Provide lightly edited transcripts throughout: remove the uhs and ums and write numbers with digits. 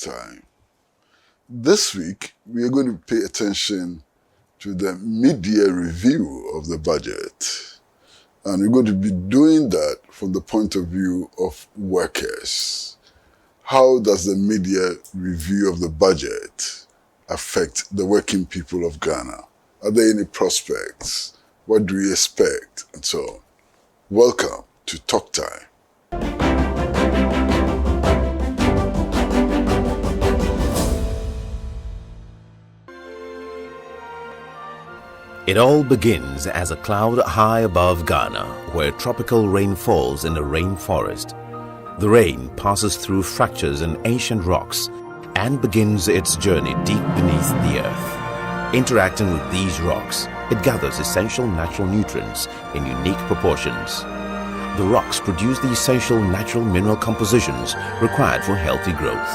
Talktime. This week, we are going to pay attention to the mid-year review of the budget. And we're going to be doing that from the point of view of workers. How does the mid-year review of the budget affect the working people of Ghana? Are there any prospects? What do we expect? And so on. Welcome to Talktime. It all begins as a cloud high above Ghana, where tropical rain falls in the rainforest. The rain passes through fractures in ancient rocks and begins its journey deep beneath the earth. Interacting with these rocks, it gathers essential natural nutrients in unique proportions. The rocks produce the essential natural mineral compositions required for healthy growth.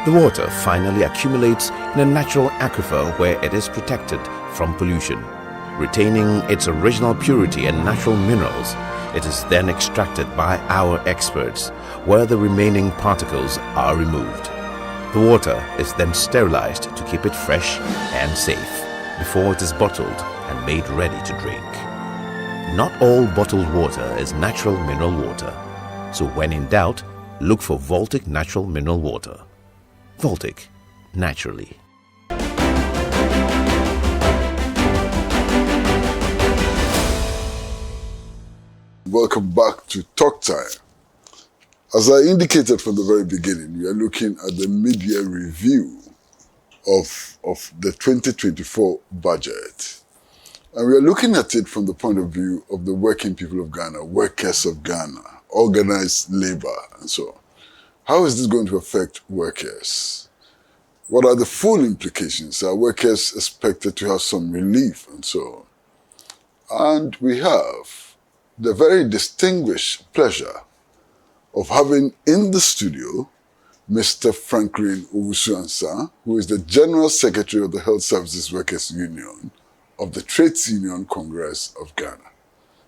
The water finally accumulates in a natural aquifer where it is protected from pollution. Retaining its original purity and natural minerals, it is then extracted by our experts, where the remaining particles are removed. The water is then sterilized to keep it fresh and safe before it is bottled and made ready to drink. Not all bottled water is natural mineral water, so when in doubt, look for Voltic Natural Mineral Water. Voltic, naturally. Welcome back to Talktime. As I indicated from the very beginning, we are looking at the mid-year review of the 2024 budget. And we are looking at it from the point of view of the working people of Ghana, workers of Ghana, organized labor, and so on. How is this going to affect workers? What are the full implications? Are workers expected to have some relief and so on? And we have the very distinguished pleasure of having in the studio Mr. Franklin Owusu-Ansah, who is the General Secretary of the Health Services Workers Union of the Trades Union Congress of Ghana.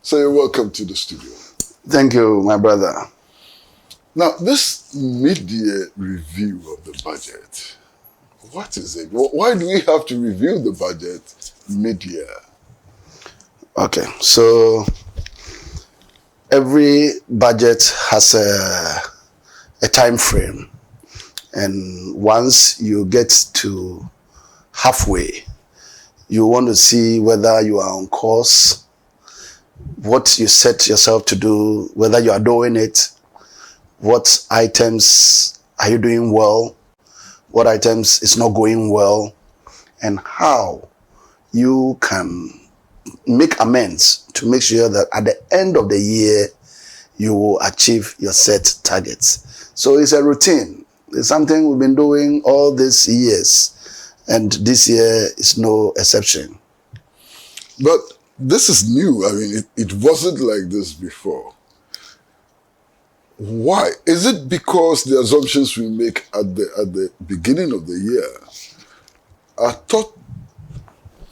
So you're welcome to the studio. Thank you, my brother. Now, this mid-year review of the budget, what is it? Why do we have to review the budget mid-year? Okay, so every budget has a time frame, and once you get to halfway, you want to see whether you are on course, what you set yourself to do, whether you are doing it, what items are you doing well, what items is not going well, and how you can make amends to make sure that at the end of the year, you will achieve your set targets. So it's a routine. It's something we've been doing all these years, and this year is no exception. But this is new. I mean, it wasn't like this before. Why? Is it because the assumptions we make at the beginning of the year are thought,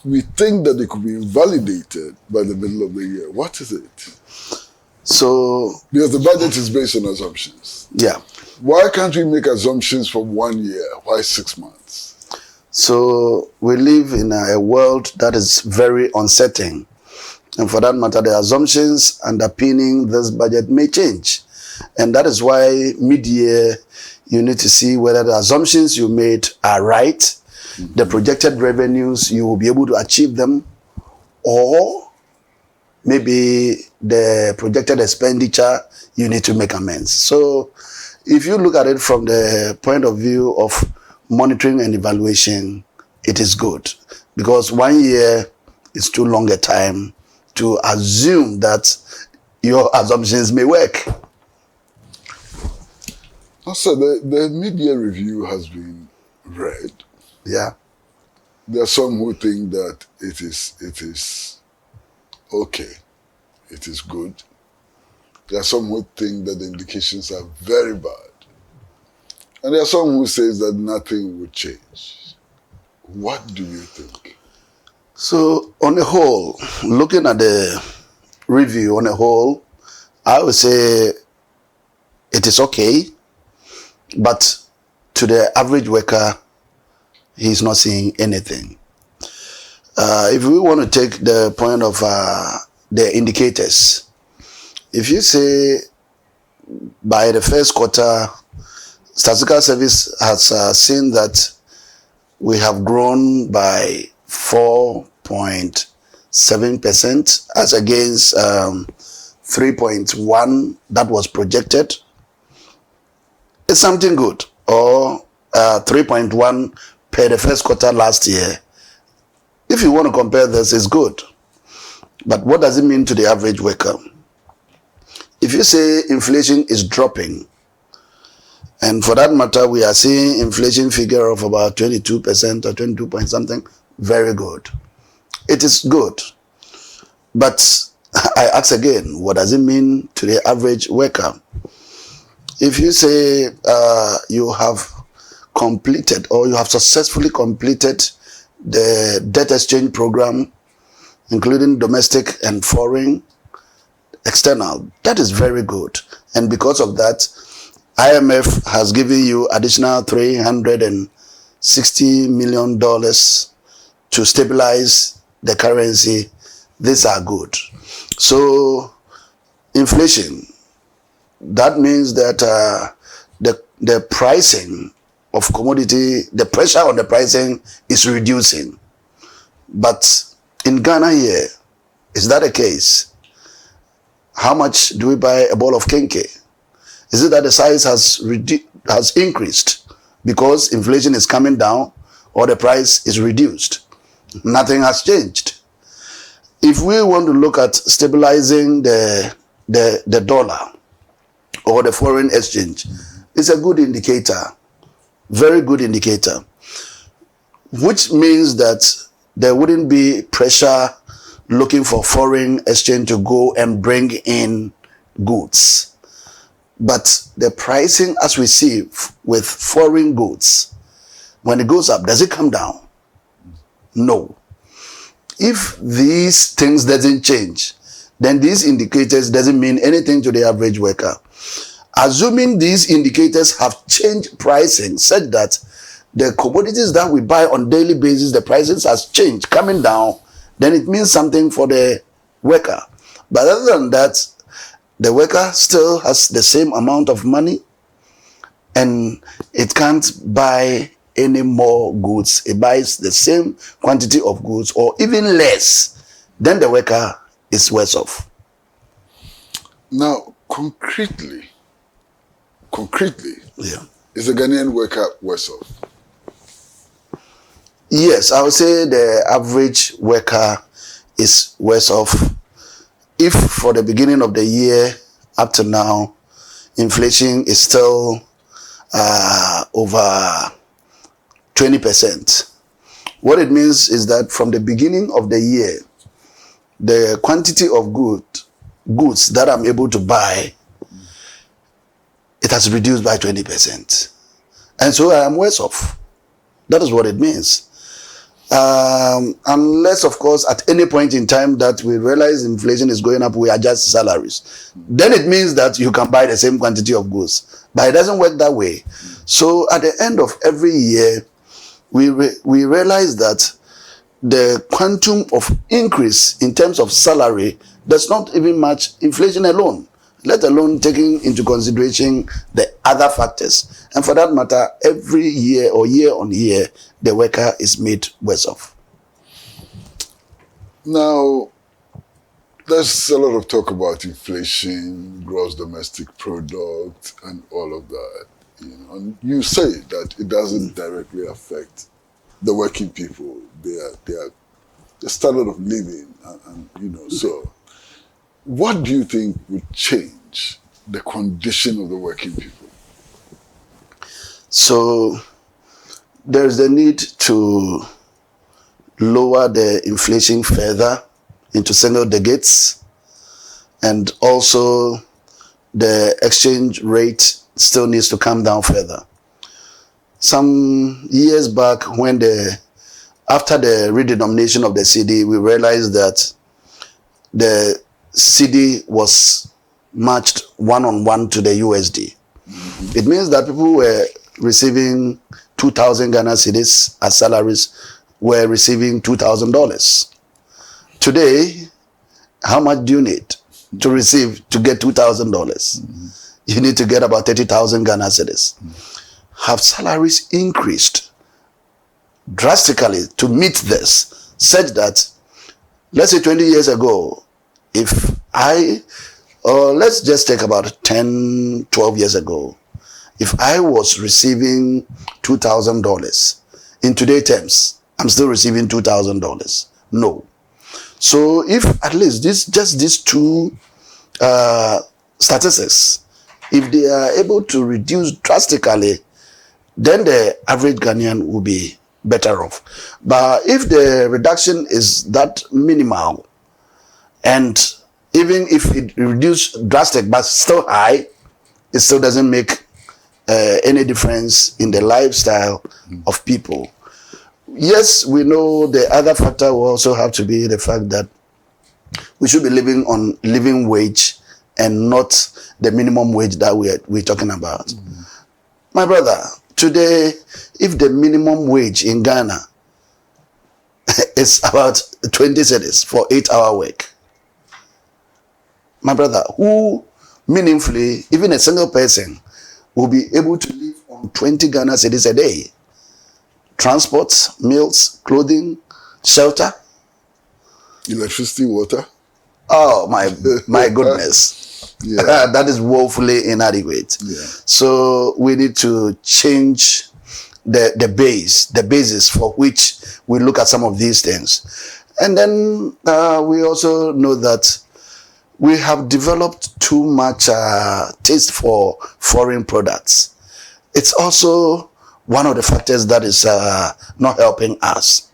we think that they could be invalidated by the middle of the year? What is it? So, because the budget is based on assumptions. Yeah. Why can't we make assumptions for 1 year? Why 6 months? So we live in a world that is very uncertain. And for that matter, the assumptions underpinning this budget may change. And that is why mid-year, you need to see whether the assumptions you made are right, the projected revenues, you will be able to achieve them, or maybe the projected expenditure, you need to make amends. So if you look at it from the point of view of monitoring and evaluation, it is good. Because 1 year is too long a time to assume that your assumptions may work. Also, the mid-year review has been read. Yeah. There are some who think that it is okay, it is good. There are some who think that the indications are very bad. And there are some who say that nothing will change. What do you think? So, on the whole, looking at the review on the whole, I would say it is okay, but to the average worker, he's not seeing anything. If we want to take the point of the indicators, if you say by the first quarter, Statistical Service has seen that we have grown by 4.7% as against 3.1 that was projected. It's something good. Or 3.1 per the first quarter last year. If you want to compare this, it's good. But what does it mean to the average worker? If you say inflation is dropping, and for that matter, we are seeing inflation figure of about 22% or 22 point something, very good. It is good. But I ask again, what does it mean to the average worker? If you say you have completed or you have successfully completed the debt exchange program, including domestic and foreign, external, that is very good. And because of that, IMF has given you additional $360 million to stabilize the currency. These are good. So inflation, that means that the pricing of commodity, the pressure on the pricing is reducing. But in Ghana here, is that the case? How much do we buy a ball of kenke? Is it that the size has increased because inflation is coming down or the price is reduced? Nothing has changed. If we want to look at stabilizing the dollar or the foreign exchange, it's a good indicator, very good indicator, which means that there wouldn't be pressure looking for foreign exchange to go and bring in goods. But the pricing, as we see with foreign goods, when it goes up, does it come down? No. If these things doesn't change, then these indicators doesn't mean anything to the average worker. Assuming these indicators have changed pricing such that the commodities that we buy on daily basis, the prices has changed, coming down, then it means something for the worker. But other than that, the worker still has the same amount of money and it can't buy any more goods. It buys the same quantity of goods or even less. Then the worker is worse off. Now, concretely, yeah, is the Ghanaian worker worse off? Yes, I would say the average worker is worse off. If for the beginning of the year up to now, inflation is still over 20%. What it means is that from the beginning of the year, the quantity of goods that I'm able to buy, it has reduced by 20%. And so I am worse off. That is what it means. Unless, of course, at any point in time that we realize inflation is going up, we adjust salaries. Then it means that you can buy the same quantity of goods. But it doesn't work that way. So at the end of every year, we realize that the quantum of increase in terms of salary does not even match inflation alone, let alone taking into consideration the other factors. And for that matter, every year or year on year, the worker is made worse off. Now, there's a lot of talk about inflation, gross domestic product, and all of that. And you say that it doesn't directly affect the working people, their standard of living, and so. What do you think would change the condition of the working people? So there's the need to lower the inflation further into single digits, and also the exchange rate still needs to come down further. Some years back, after the redenomination of the CD, we realized that the CD was matched one-on-one to the USD. It means that people were receiving 2,000 Ghana cedis as salaries were receiving $2,000. Today, how much do you need to receive to get $2,000? You need to get about 30,000 Ghana cedis. Have salaries increased drastically to meet this, such that, let's say 20 years ago, if let's just take about 10, 12 years ago, if I was receiving $2,000, in today's terms, I'm still receiving $2,000. No. So if at least these two statistics, if they are able to reduce drastically, then the average Ghanaian will be better off. But if the reduction is that minimal, and even if it reduced drastic but still high, it still doesn't make any difference in the lifestyle of people. Yes, we know the other factor will also have to be the fact that we should be living on living wage and not the minimum wage that we're talking about. My brother, today, if the minimum wage in Ghana is about 20 cedis for 8-hour work, my brother, who meaningfully, even a single person, will be able to live on 20 Ghana cedis a day? Transport, meals, clothing, shelter, electricity, water. Oh my goodness. Yeah. That is woefully inadequate. Yeah. So we need to change the basis for which we look at some of these things. And then we also know that we have developed too much taste for foreign products. It's also one of the factors that is not helping us.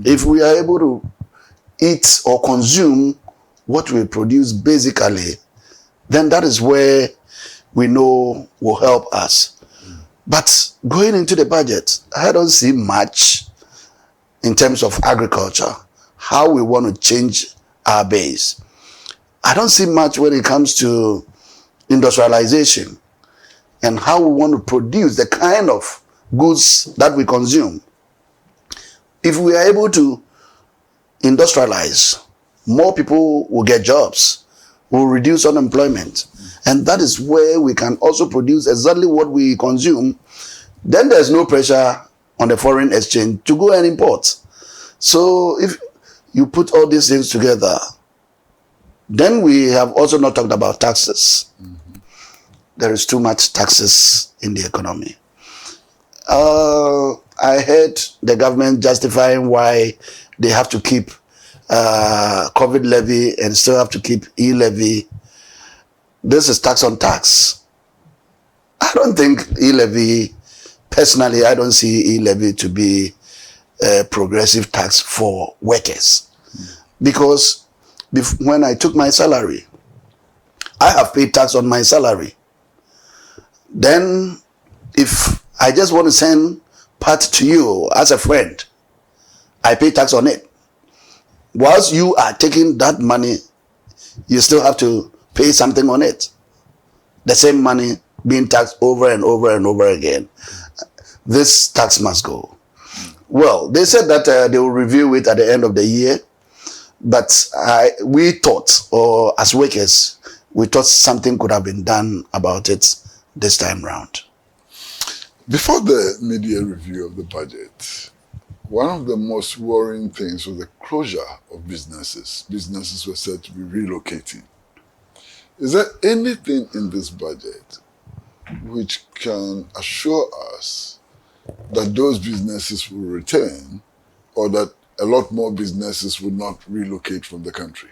If we are able to eat or consume what we produce basically, then that is where we know will help us. But going into the budget, I don't see much in terms of agriculture, how we want to change our base. I don't see much when it comes to industrialization and how we want to produce the kind of goods that we consume. If we are able to industrialize, more people will get jobs, will reduce unemployment. And that is where we can also produce exactly what we consume. Then there's no pressure on the foreign exchange to go and import. So if you put all these things together, then we have also not talked about taxes. There is too much taxes in the economy. I heard the government justifying why they have to keep COVID levy and still have to keep e-levy. This is tax on tax. I don't think e-levy, personally, I don't see e-levy to be a progressive tax for workers. Because when I took my salary, I have paid tax on my salary. Then if I just want to send part to you as a friend, I pay tax on it. Whilst you are taking that money, you still have to pay something on it. The same money being taxed over and over and over again. This tax must go. Well, they said that they will review it at the end of the year, but we thought, or as workers, we thought something could have been done about it this time round. Before the mid-year review of the budget, one of the most worrying things was the closure of businesses. Businesses were said to be relocating. Is there anything in this budget which can assure us that those businesses will return, or that a lot more businesses will not relocate from the country?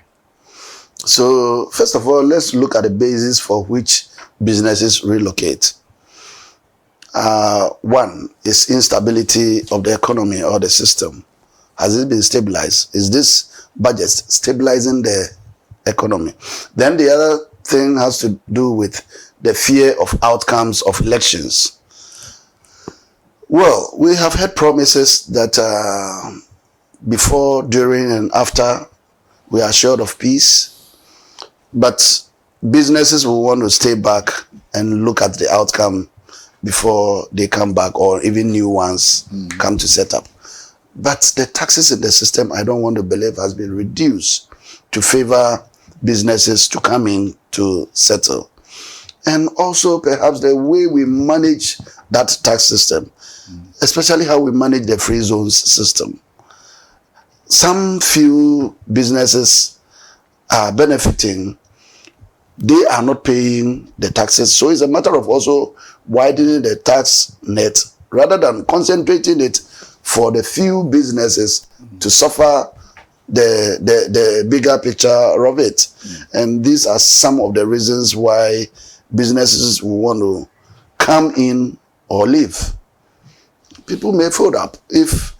So, first of all, let's look at the basis for which businesses relocate. One is instability of the economy or the system. Has it been stabilized? Is this budget stabilizing the economy? Then the other thing has to do with the fear of outcomes of elections. Well, we have had promises that before, during, and after we are assured of peace, but businesses will want to stay back and look at the outcome before they come back, or even new ones come to set up. But the taxes in the system, I don't want to believe, has been reduced to favor businesses to come in to settle. And also perhaps the way we manage that tax system, especially how we manage the free zones system. Some few businesses are benefiting. They are not paying the taxes. So it's a matter of also widening the tax net rather than concentrating it for the few businesses to suffer the bigger picture of it. And these are some of the reasons why businesses will want to come in or leave. People may fold up if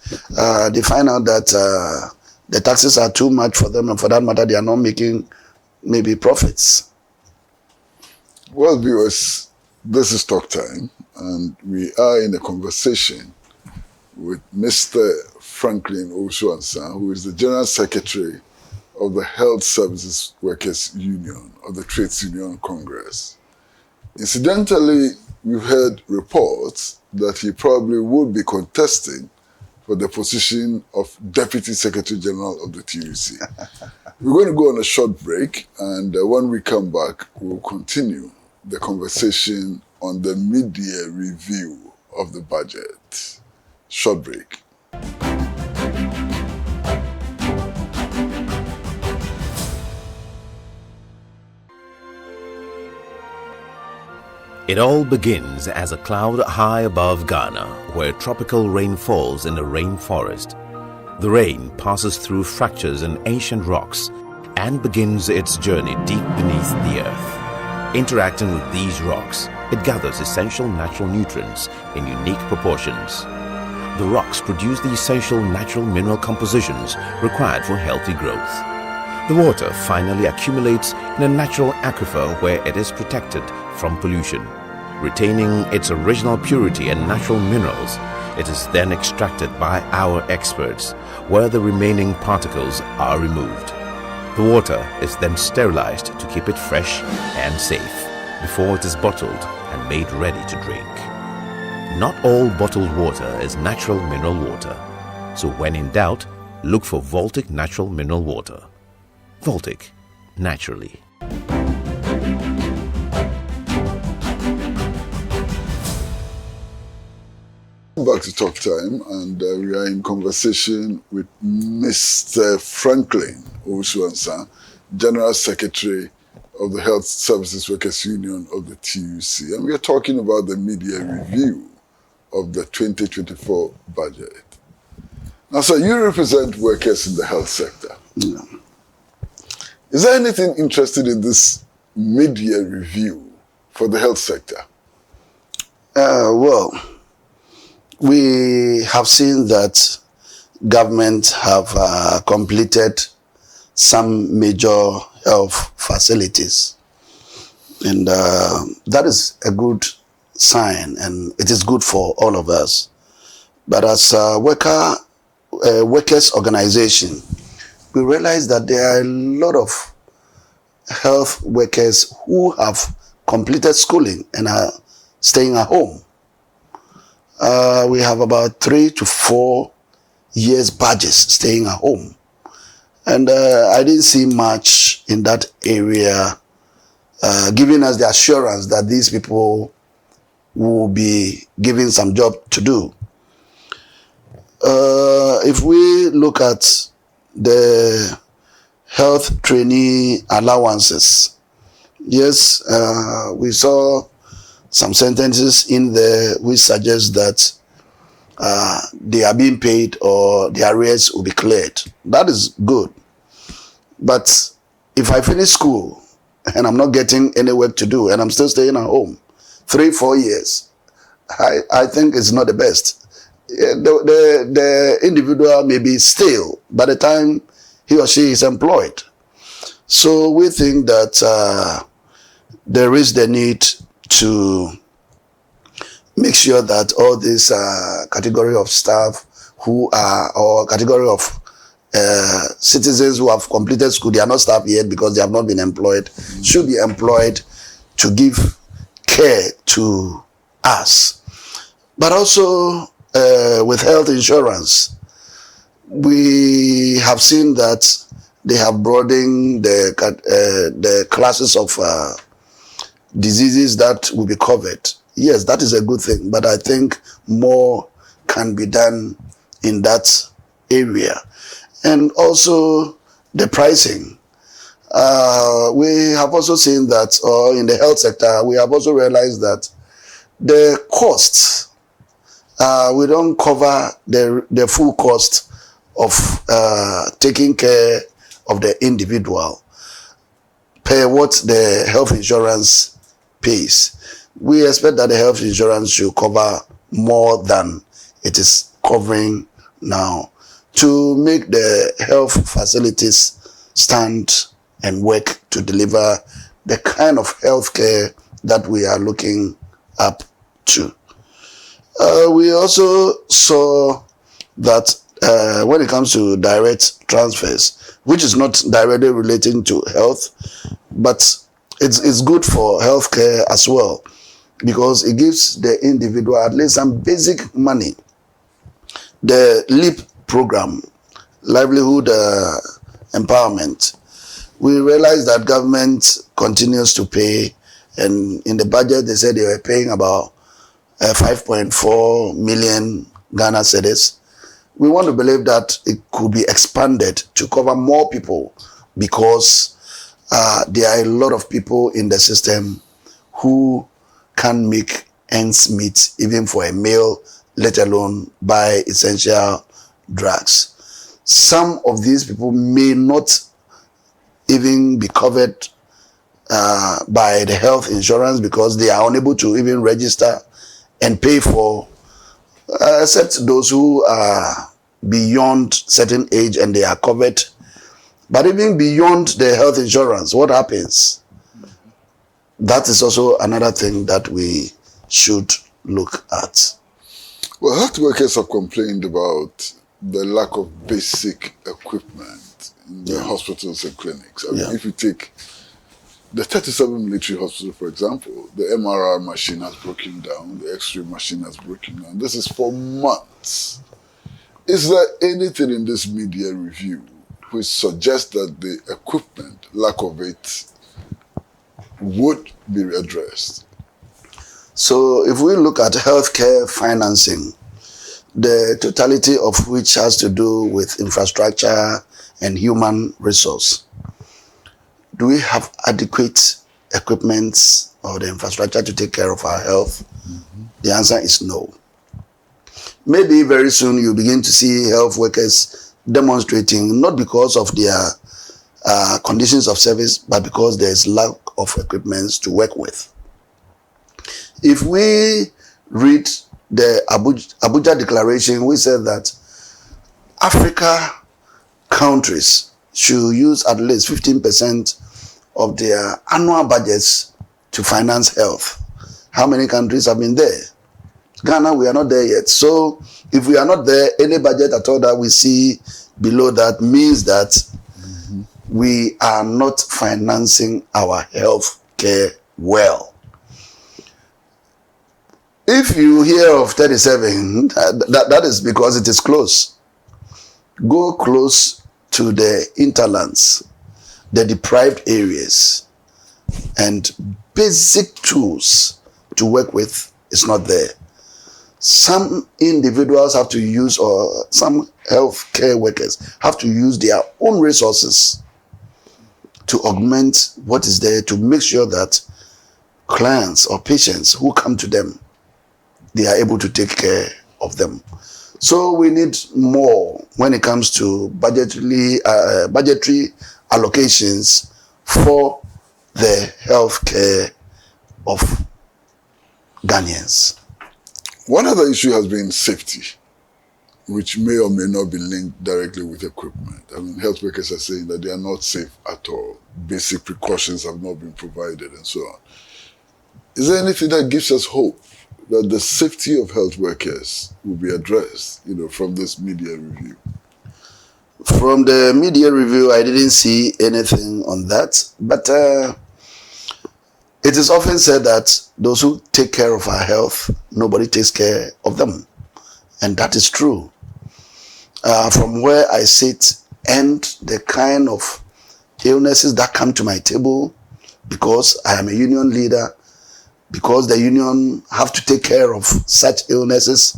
they find out that the taxes are too much for them, and for that matter, they are not making maybe profits. Well, viewers, this is Talk Time, and we are in a conversation with Mr. Franklin Osuansa, who is the General Secretary of the Health Services Workers Union of the Trades Union Congress. Incidentally, we've heard reports that he probably would be contesting for the position of Deputy Secretary General of the TUC. We're going to go on a short break, and when we come back, we'll continue the conversation on the mid-year review of the budget. Short break. It all begins as a cloud high above Ghana, where tropical rain falls in a rainforest. The rain passes through fractures in ancient rocks and begins its journey deep beneath the earth. Interacting with these rocks, it gathers essential natural nutrients in unique proportions. The rocks produce the essential natural mineral compositions required for healthy growth. The water finally accumulates in a natural aquifer where it is protected from pollution. Retaining its original purity and natural minerals, it is then extracted by our experts, where the remaining particles are removed. The water is then sterilized to keep it fresh and safe before it is bottled and made ready to drink. Not all bottled water is natural mineral water, so when in doubt, look for Voltic Natural Mineral Water. Voltic, naturally. Back to Talk Time, and we are in conversation with Mr. Franklin Osuansa, General Secretary of the Health Services Workers Union of the TUC, and we are talking about the mid-year review of the 2024 budget. Now, sir, you represent workers in the health sector. Yeah. Is there anything interesting in this mid-year review for the health sector? Well, we have seen that government have completed some major health facilities, and that is a good sign, and it is good for all of us. But as a workers organization, we realize that there are a lot of health workers who have completed schooling and are staying at home. We have about 3 to 4 years badges staying at home. And I didn't see much in that area giving us the assurance that these people will be given some job to do. If we look at the health trainee allowances, yes, we saw some sentences in there which suggest that they are being paid or the arrears will be cleared. That is good. But if I finish school and I'm not getting any work to do and I'm still staying at home 3-4 years, I think it's not the best. The individual may be stale by the time he or she is employed. So we think that there is the need to make sure that all this category of staff who are, or category of citizens who have completed school, they are not staff yet because they have not been employed, should be employed to give care to us. But also with health insurance, we have seen that they have broadened the classes of diseases that will be covered. Yes, that is a good thing, but I think more can be done in that area. And also the pricing. We have also seen that, or in the health sector, we have also realized that the costs, we don't cover the full cost of taking care of the individual per what the health insurance pays. We expect that the health insurance should cover more than it is covering now to make the health facilities stand and work to deliver the kind of health care that we are looking up to. We also saw that when it comes to direct transfers, which is not directly relating to health, but it's good for healthcare as well, because it gives the individual at least some basic money. The LEAP program, livelihood empowerment, we realize that government continues to pay, and in the budget they said they were paying about 5.4 million Ghana cedis. We want to believe that it could be expanded to cover more people, because there are a lot of people in the system who can't make ends meet even for a meal, let alone buy essential drugs. Some of these people may not even be covered by the health insurance because they are unable to even register and pay for, except those who are beyond certain age and they are covered. But even beyond the health insurance, what happens? That is also another thing that we should look at. Well, health workers have complained about the lack of basic equipment in the hospitals and clinics. I mean, if you take the 37 military hospital, for example, the MRI machine has broken down, the X-ray machine has broken down. This is for months. Is there anything in this media review which suggests that the equipment, lack of it, would be addressed? So if we look at healthcare financing, the totality of which has to do with infrastructure and human resource, do we have adequate equipment or the infrastructure to take care of our health? The answer is no. Maybe very soon you begin to see health workers demonstrating, not because of their conditions of service, but because there is lack of equipment to work with. If we read the Abuja Declaration, we said that Africa countries should use at least 15% of their annual budgets to finance health. How many countries have been there? Ghana, we are not there yet. So if we are not there, any budget at all that we see below that means that we are not financing our health care well. If you hear of 37, that is because it is close. Go close to the interlands, the deprived areas, and basic tools to work with is not there. Some individuals have to use, or some healthcare workers have to use their own resources to augment what is there to make sure that clients or patients who come to them, they are able to take care of them. So we need more when it comes to budgetary allocations for the healthcare of Ghanaians. One other issue has been safety, which may or may not be linked directly with equipment. I mean, health workers are saying that they are not safe at all. Basic precautions have not been provided and so on. Is there anything that gives us hope that the safety of health workers will be addressed, from this media review? From the media review, I didn't see anything on that. But It is often said that those who take care of our health, nobody takes care of them. And that is true. From where I sit and the kind of illnesses that come to my table, because I am a union leader, because the union have to take care of such illnesses,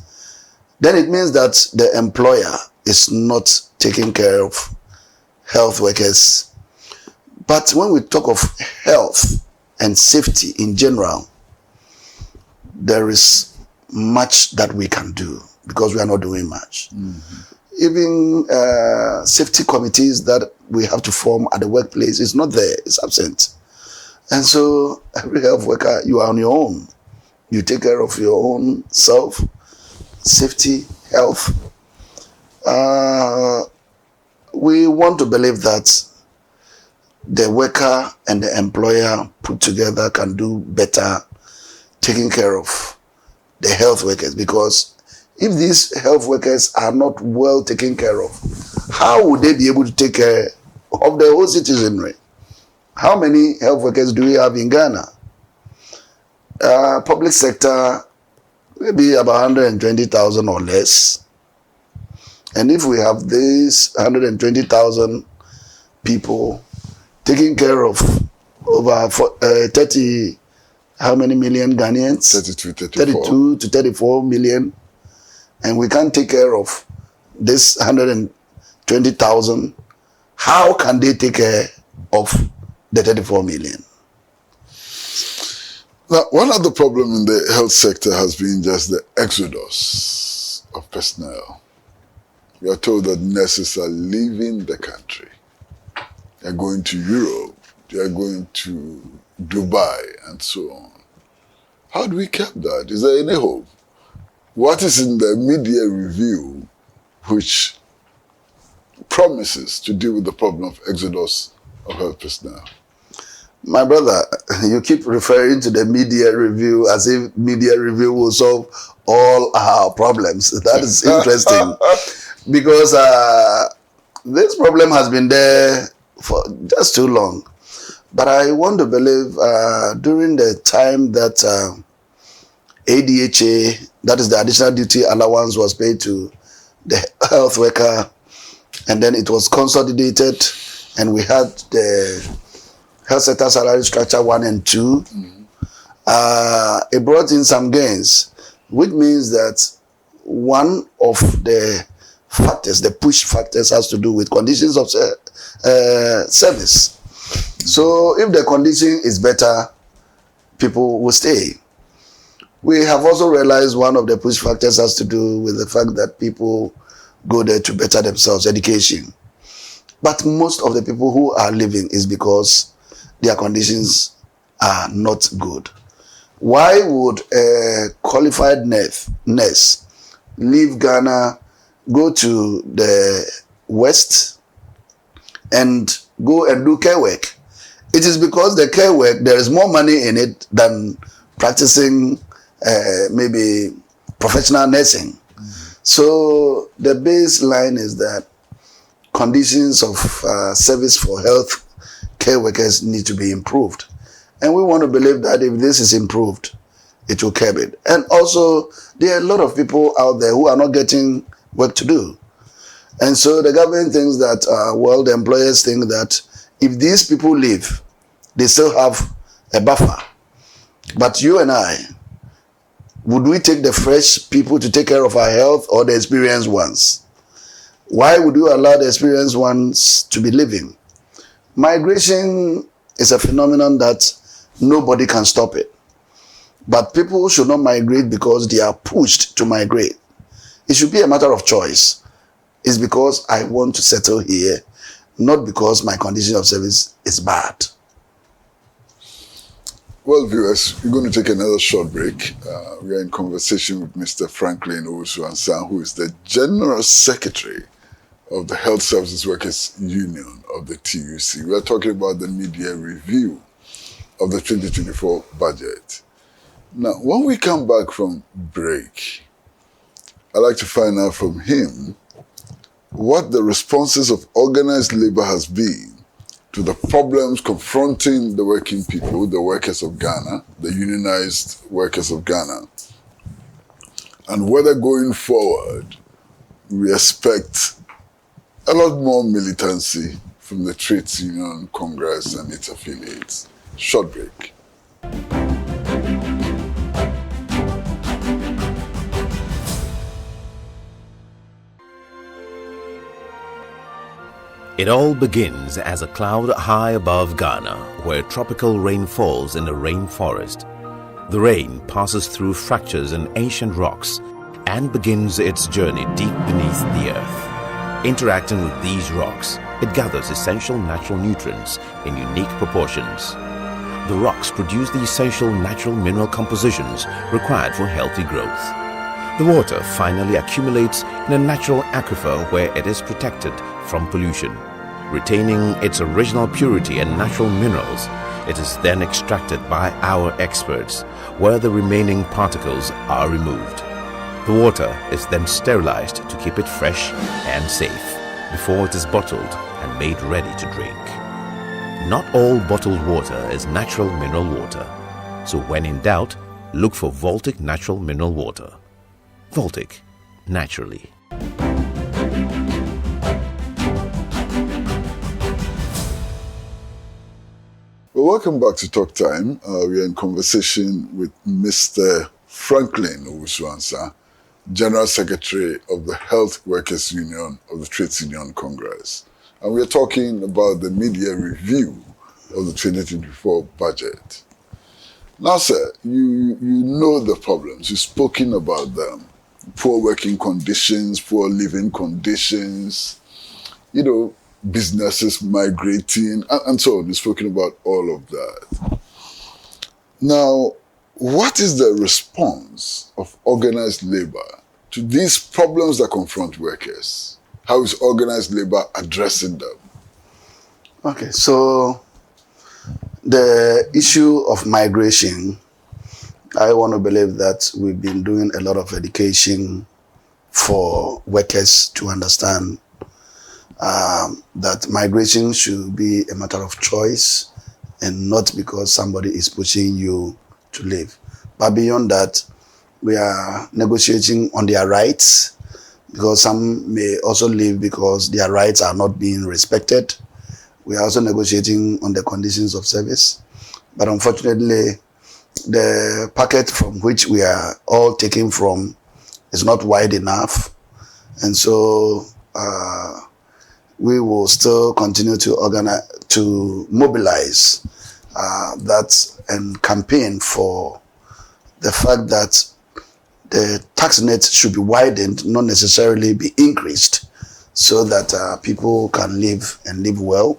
then it means that the employer is not taking care of health workers. But when we talk of health and safety in general, there is much that we can do because we are not doing much. Even safety committees that we have to form at the workplace is not there, it's absent. And so every health worker, you are on your own. You take care of your own self, safety, health. We want to believe that the worker and the employer put together can do better taking care of the health workers, because if these health workers are not well taken care of, how would they be able to take care of the whole citizenry? How many health workers do we have in Ghana? Public sector, maybe about 120,000 or less. And if we have these 120,000 people taking care of over 30, how many million Ghanaians? 32 to 34 million. And we can't take care of this 120,000. How can they take care of the 34 million? Now, one other problem in the health sector has been just the exodus of personnel. We are told that nurses are leaving the country. They are going to Europe, they are going to Dubai, and so on. How do we keep that? Is there any hope? What is in the media review which promises to deal with the problem of exodus of health personnel? My brother, you keep referring to the media review as if media review will solve all our problems. That is interesting because this problem has been there for just too long. But I want to believe during the time that ADHA, that is the additional duty allowance, was paid to the health worker, and then it was consolidated, and we had the health sector salary structure 1 and 2. It brought in some gains, which means that one of the factors, the push factors, has to do with conditions of service. So if the condition is better, people will stay. We have also realized one of the push factors has to do with the fact that people go there to better themselves, education. But most of the people who are leaving is because their conditions are not good. Why would a qualified nurse leave Ghana, go to the West, and go and do care work? It is because the care work, there is more money in it than practicing maybe professional nursing. So the baseline is that conditions of service for health care workers need to be improved. And we want to believe that if this is improved, it will curb it. And also, there are a lot of people out there who are not getting work to do. And so the government thinks that, the employers think that if these people leave, they still have a buffer. But you and I, would we take the fresh people to take care of our health or the experienced ones? Why would you allow the experienced ones to be living? Migration is a phenomenon that nobody can stop it. But people should not migrate because they are pushed to migrate. It should be a matter of choice. It's because I want to settle here, not because my condition of service is bad. Well, viewers, we're going to take another short break. We are in conversation with Mr. Franklin Owusu-Ansah, who is the General Secretary of the Health Services Workers Union of the TUC. We are talking about the media review of the 2024 budget. Now, when we come back from break, I'd like to find out from him what the responses of organized labor has been to the problems confronting the working people, the workers of Ghana, the unionized workers of Ghana, and whether going forward we expect a lot more militancy from the Trades Union Congress and its affiliates. Short break. It all begins as a cloud high above Ghana, where tropical rain falls in a rainforest. The rain passes through fractures in ancient rocks and begins its journey deep beneath the earth. Interacting with these rocks, it gathers essential natural nutrients in unique proportions. The rocks produce the essential natural mineral compositions required for healthy growth. The water finally accumulates in a natural aquifer where it is protected from pollution. Retaining its original purity and natural minerals, it is then extracted by our experts, where the remaining particles are removed. The water is then sterilized to keep it fresh and safe before it is bottled and made ready to drink. Not all bottled water is natural mineral water, so when in doubt, look for Voltic Natural Mineral Water. Voltic, naturally. Well, welcome back to Talk Time. We are in conversation with Mr. Franklin Owusu-Ansah, General Secretary of the Health Workers Union of the Trades Union Congress. And we are talking about the mid-year review of the 2024 budget. Now, sir, you know the problems. You've spoken about them. Poor working conditions, poor living conditions, businesses migrating, and so on. You've spoken about all of that. Now, what is the response of organized labor to these problems that confront workers? How is organized labor addressing them? Okay, so the issue of migration, I want to believe that we've been doing a lot of education for workers to understand that migration should be a matter of choice and not because somebody is pushing you to leave. But beyond that, we are negotiating on their rights, because some may also leave because their rights are not being respected. We are also negotiating on the conditions of service. But unfortunately, the packet from which we are all taking from is not wide enough. And so we will still continue to organize, to mobilize that and campaign for the fact that the tax net should be widened, not necessarily be increased, so that people can live and live well.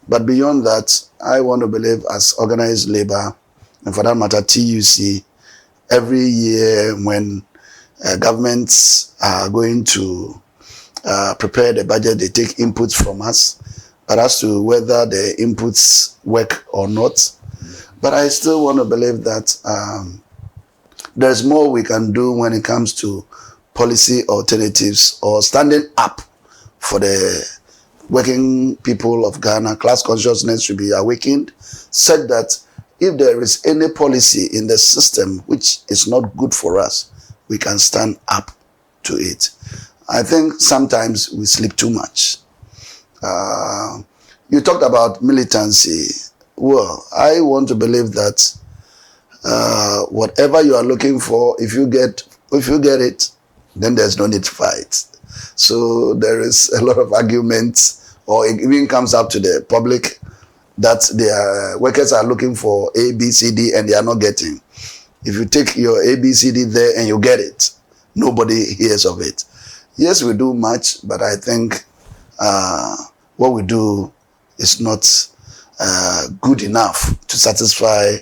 But beyond that, I want to believe as organized labor, and for that matter, TUC, every year when governments are going to prepare the budget, they take inputs from us, but as to whether the inputs work or not. But I still want to believe that there's more we can do when it comes to policy alternatives or standing up for the working people of Ghana. Class consciousness should be awakened, said that if there is any policy in the system which is not good for us, we can stand up to it. I think sometimes we sleep too much. You talked about militancy. Well, I want to believe that whatever you are looking for, if you get it, then there's no need to fight. So there is a lot of arguments, or it even comes up to the public that their workers are looking for A, B, C, D, and they are not getting. If you take your A, B, C, D there and you get it, nobody hears of it. Yes, we do much, but I think what we do is not good enough to satisfy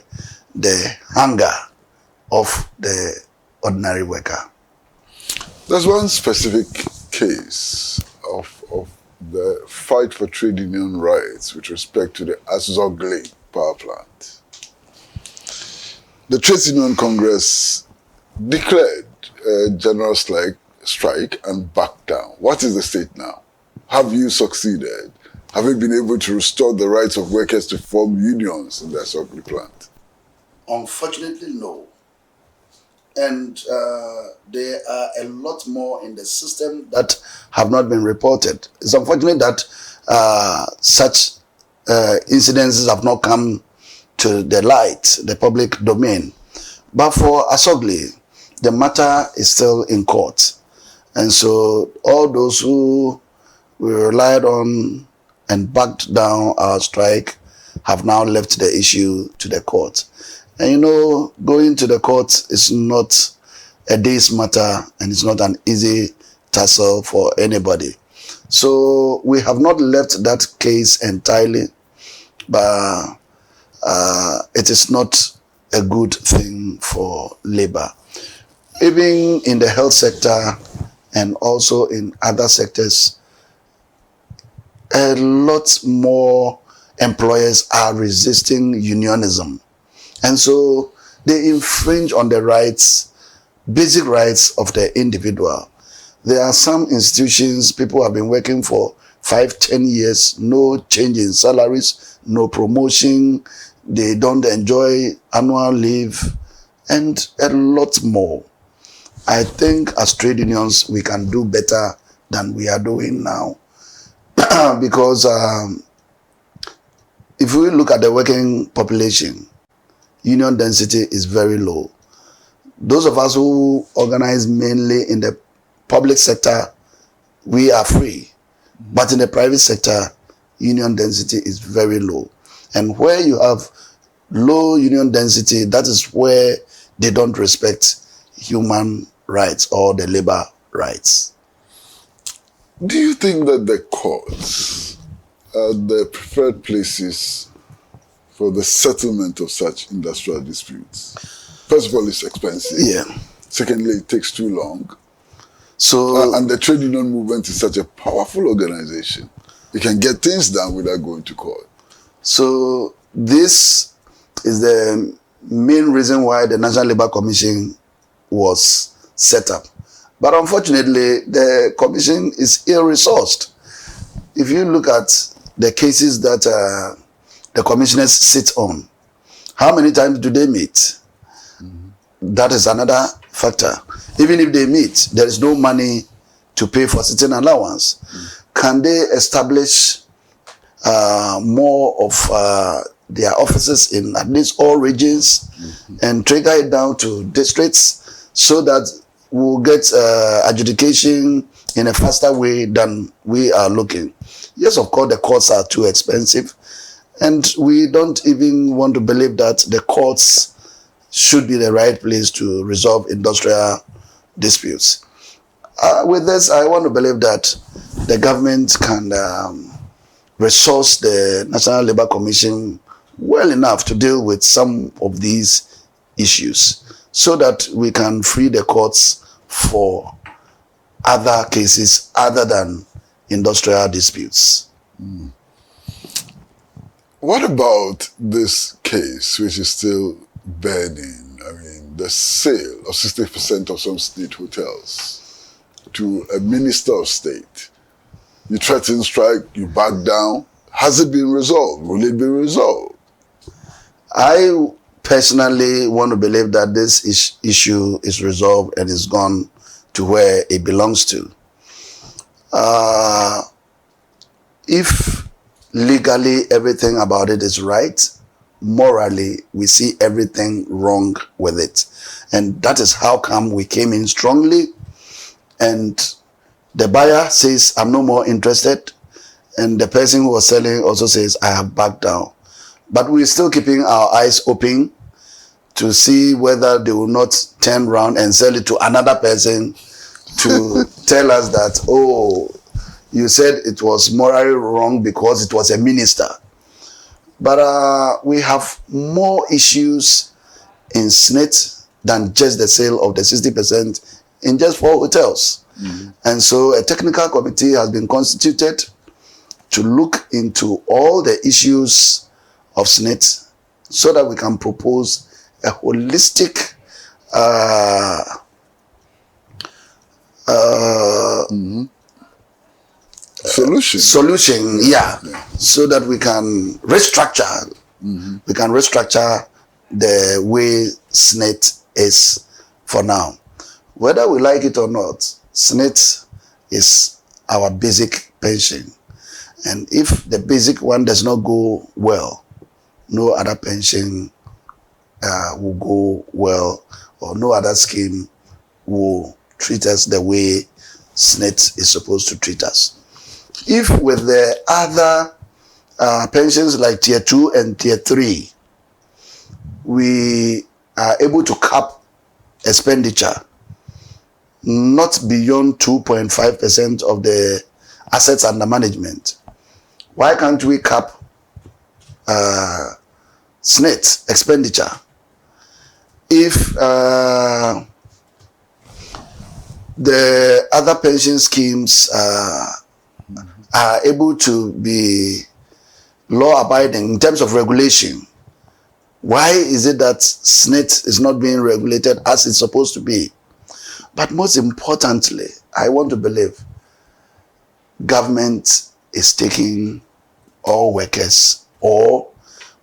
the hunger of the ordinary worker. There's one specific case of the fight for trade union rights with respect to the Azogli power plant. The Trades Union Congress declared a general strike and backed down. What is the state now? Have you succeeded? Have you been able to restore the rights of workers to form unions in the Asogli plant? Unfortunately, no. And there are a lot more in the system that have not been reported. It's unfortunate that such incidences have not come to the light, the public domain. But for Asogli, the matter is still in court. And so all those who we relied on and backed down our strike have now left the issue to the court. And you know, going to the court is not a day's matter, and it's not an easy tussle for anybody. So we have not left that case entirely, but it is not a good thing for labor. Even in the health sector and also in other sectors, a lot more employers are resisting unionism. And so they infringe on the rights, basic rights of the individual. There are some institutions, people have been working for 5-10 years, no change in salaries, no promotion, they don't enjoy annual leave, and a lot more. I think as trade unions, we can do better than we are doing now. Because if we look at the working population, union density is very low. Those of us who organize mainly in the public sector, we are free. But in the private sector, union density is very low. And where you have low union density, that is where they don't respect human rights or the labor rights. Do you think that the courts are the preferred places for the settlement of such industrial disputes? First of all, it's expensive. Yeah. Secondly, it takes too long. So And the trade union movement is such a powerful organization. You can get things done without going to court. So this is the main reason why the National Labour Commission was set up. But unfortunately, the commission is ill-resourced. If you look at the cases that the commissioners sit on, how many times do they meet? That is another factor. Even if they meet, there is no money to pay for sitting allowance. Can they establish more of their offices in at least all regions and trigger it down to districts so that we'll get adjudication in a faster way than we are looking? Yes, of course, the courts are too expensive, and we don't even want to believe that the courts should be the right place to resolve industrial disputes. With this, I want to believe that the government can resource the National Labour Commission well enough to deal with some of these issues so that we can free the courts for other cases other than industrial disputes. What about this case, which is still burning? I mean, the sale of 60% of some state hotels to a minister of state. You threaten strike, you back down. Has it been resolved? Will it be resolved? I personally want to believe that this issue is resolved and is gone to where it belongs to. If legally everything about it is right, morally we see everything wrong with it. And that is how come we came in strongly, and the buyer says, I'm no more interested, and the person who was selling also says, I have backed down. But we're still keeping our eyes open to see whether they will not turn around and sell it to another person to tell us that, oh, you said it was morally wrong because it was a minister. But we have more issues in SNIT than just the sale of the 60% in just 4 hotels. And so a technical committee has been constituted to look into all the issues of SNIT so that we can propose a holistic solution. Yeah, so that we can restructure. We can restructure the way SNET is for now. Whether we like it or not, SNET is our basic pension. And if the basic one does not go well, no other pension will go well, or no other scheme will treat us the way SNET is supposed to treat us. If with the other pensions like tier 2 and tier 3, we are able to cap expenditure not beyond 2.5% of the assets under management, why can't we cap SNET expenditure? If the other pension schemes are able to be law-abiding in terms of regulation, why is it that SNET is not being regulated as it's supposed to be? But most importantly, I want to believe government is taking all workers or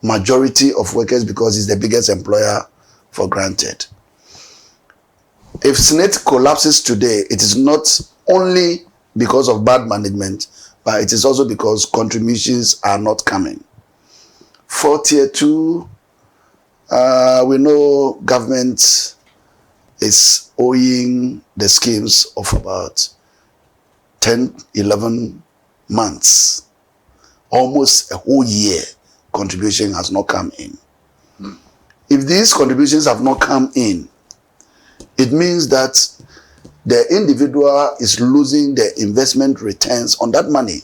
majority of workers, because it's the biggest employer, for granted. If SNET collapses today, it is not only because of bad management, but it is also because contributions are not coming. For tier 2, we know government is owing the schemes of about 10, 11 months. Almost a whole year, contribution has not come in. If these contributions have not come in, it means that the individual is losing the investment returns on that money.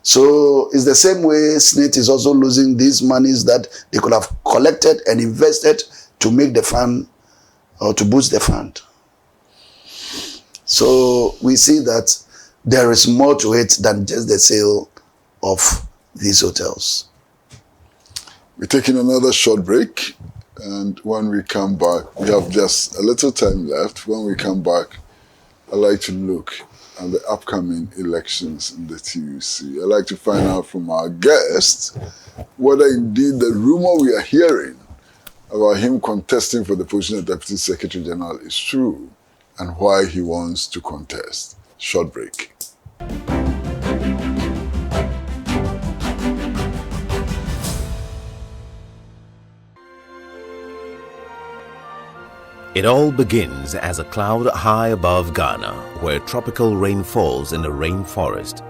So it's the same way SNET is also losing these monies that they could have collected and invested to make the fund or to boost the fund. So we see that there is more to it than just the sale of these hotels. We're taking another short break, and when we come back, we have just a little time left. When we come back, I'd like to look at the upcoming elections in the TUC. I'd like to find out from our guest whether indeed the rumor we are hearing about him contesting for the position of Deputy Secretary General is true, and why he wants to contest. Short break. It all begins as a cloud high above Ghana, where tropical rain falls in a rainforest.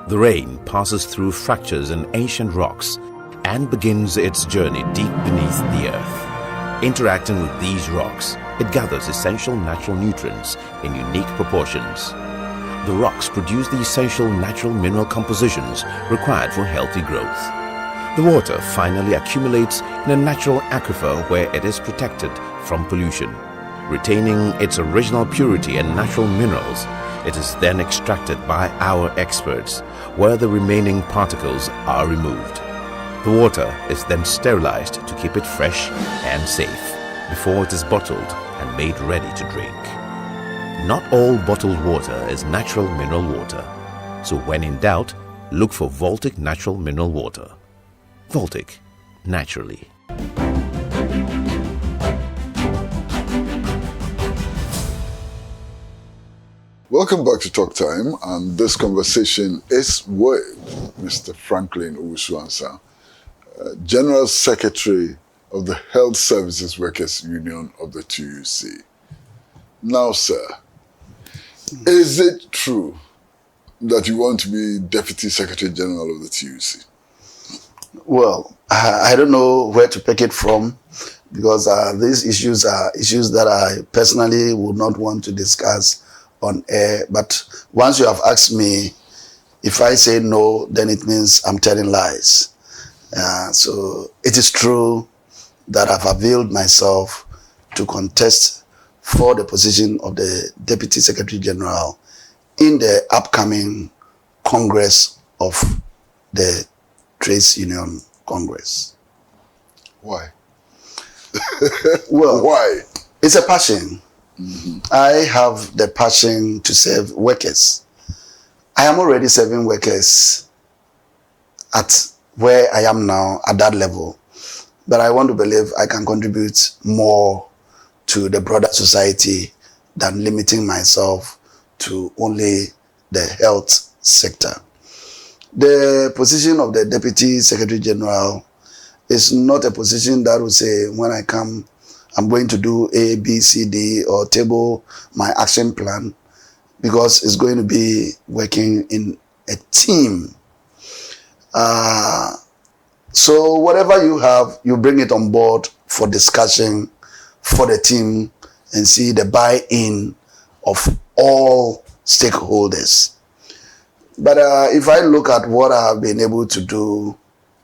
The rain passes through fractures in ancient rocks and begins its journey deep beneath the earth. Interacting with these rocks, it gathers essential natural nutrients in unique proportions. The rocks produce the essential natural mineral compositions required for healthy growth. The water finally accumulates in a natural aquifer where it is protected from pollution. Retaining its original purity and natural minerals, it is then extracted by our experts, where the remaining particles are removed. The water is then sterilized to keep it fresh and safe before it is bottled and made ready to drink. Not all bottled water is natural mineral water, so when in doubt, look for Voltic Natural Mineral Water. Voltic, naturally. Welcome back to Talk Time, and this conversation is with Mr. Franklin Owusu-Ansah, General Secretary of the Health Services Workers Union of the TUC. Now, sir, is it true that you want to be Deputy Secretary General of the TUC? Well, I don't know where to pick it from, because these issues are issues that I personally would not want to discuss on air. But once you have asked me, if I say no, then it means I'm telling lies. So it is true that I've availed myself to contest for the position of the Deputy Secretary General in the upcoming Congress of the Trades Union Congress. Why? Well, why? It's a passion. I have the passion to serve workers. I am already serving workers at where I am now at that level. But I want to believe I can contribute more to the broader society than limiting myself to only the health sector. The position of the Deputy Secretary General is not a position that will say, when I come, I'm going to do A, B, C, D, or table my action plan, because it's going to be working in a team. So whatever you have, you bring it on board for discussion for the team and see the buy-in of all stakeholders. But if I look at what I have been able to do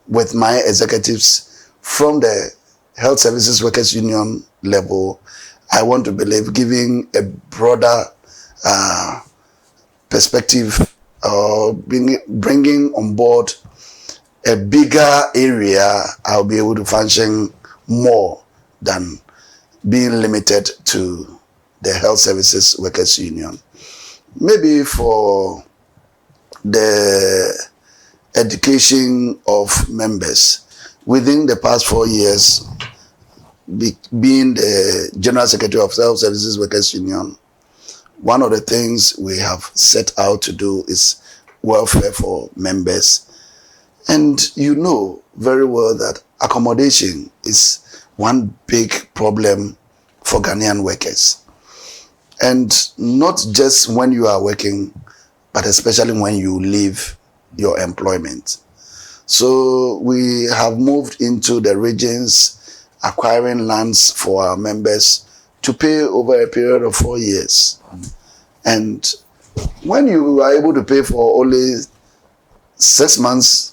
with my executives from the Health Services Workers Union level, I want to believe giving a broader perspective, bringing on board a bigger area, I'll be able to function more than being limited to the Health Services Workers Union. Maybe for the education of members, within the past 4 years, being the General Secretary of Health Services Workers Union, one of the things we have set out to do is welfare for members. And you know very well that accommodation is one big problem for Ghanaian workers. And not just when you are working, but especially when you leave your employment. So we have moved into the regions, acquiring lands for our members to pay over a period of 4 years. And when you are able to pay for only 6 months,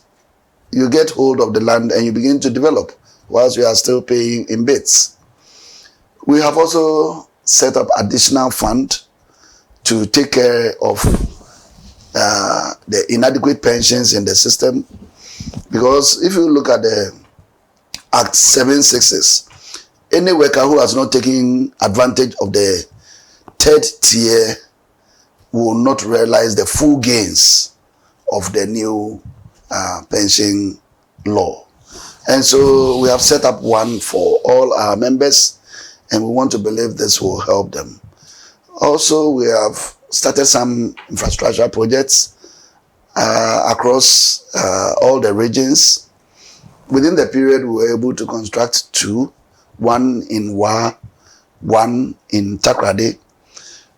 you get hold of the land and you begin to develop, whilst you are still paying in bits. We have also set up additional fund to take care of the inadequate pensions in the system, because if you look at the Act 766, any worker who has not taken advantage of the third tier will not realize the full gains of the new pension law. And so we have set up one for all our members, and we want to believe this will help them. Also, we have started some infrastructure projects across all the regions. Within the period, we were able to construct 2, one in Wa, one in Takrady.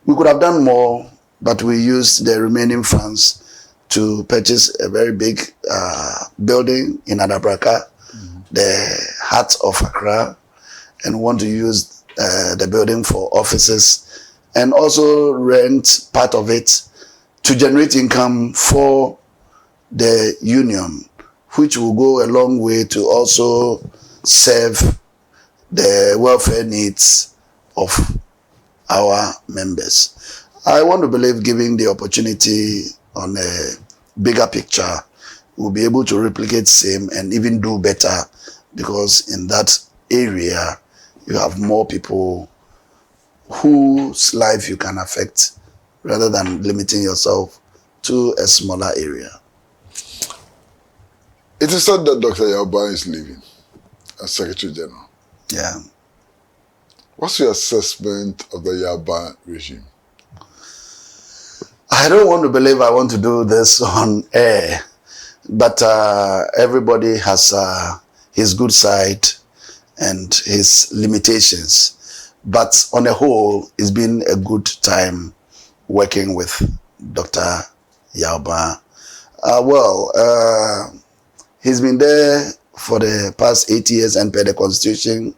We could have done more, but we used the remaining funds to purchase a very big building in Adabraka, the heart of Accra, and want to use the building for offices, and also rent part of it to generate income for the union, which will go a long way to also serve the welfare needs of our members. I want to believe, giving the opportunity on a bigger picture, we'll be able to replicate same and even do better, because in that area you have more people whose life you can affect, rather than limiting yourself to a smaller area. It is said that Dr. Yaba is leaving as Secretary General. Yeah. What's your assessment of the Yaba regime? I don't want to believe I want to do this on air, but everybody has his good side and his limitations. But on the whole, it's been a good time working with Dr. Yaba. He's been there for the past 8 years, and per the Constitution,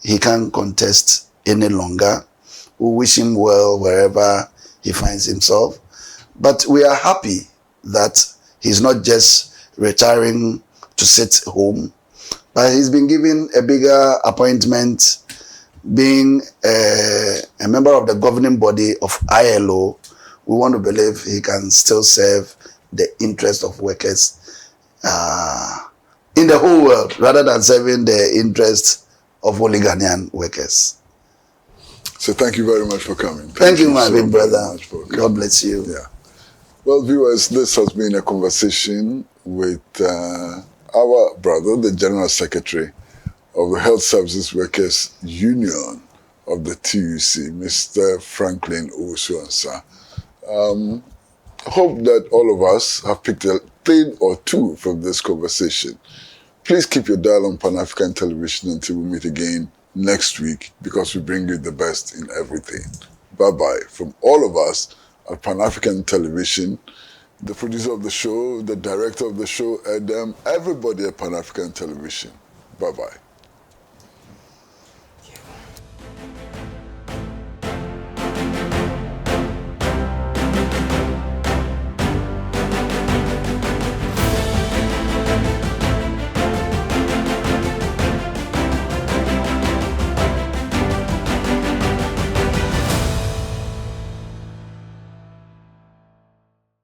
he can't contest any longer. We wish him well wherever he finds himself. But we are happy that he's not just retiring to sit home, but he's been given a bigger appointment, being a member of the governing body of ILO. We want to believe he can still serve the interest of workers in the whole world, rather than serving the interest of only Ghanaian workers. So thank you very much for coming. Thank you, my so big brother. much for coming. God bless you. Yeah. Well, viewers, this has been a conversation with our brother, the General Secretary of the Health Services Workers Union of the TUC, Mr. Franklin Owusu-Ansah. I hope that all of us have picked a thing or two from this conversation. Please keep your dial on Pan-African Television until we meet again next week, because we bring you the best in everything. Bye-bye. From all of us at Pan-African Television, the producer of the show, the director of the show, and everybody at Pan-African Television. Bye-bye.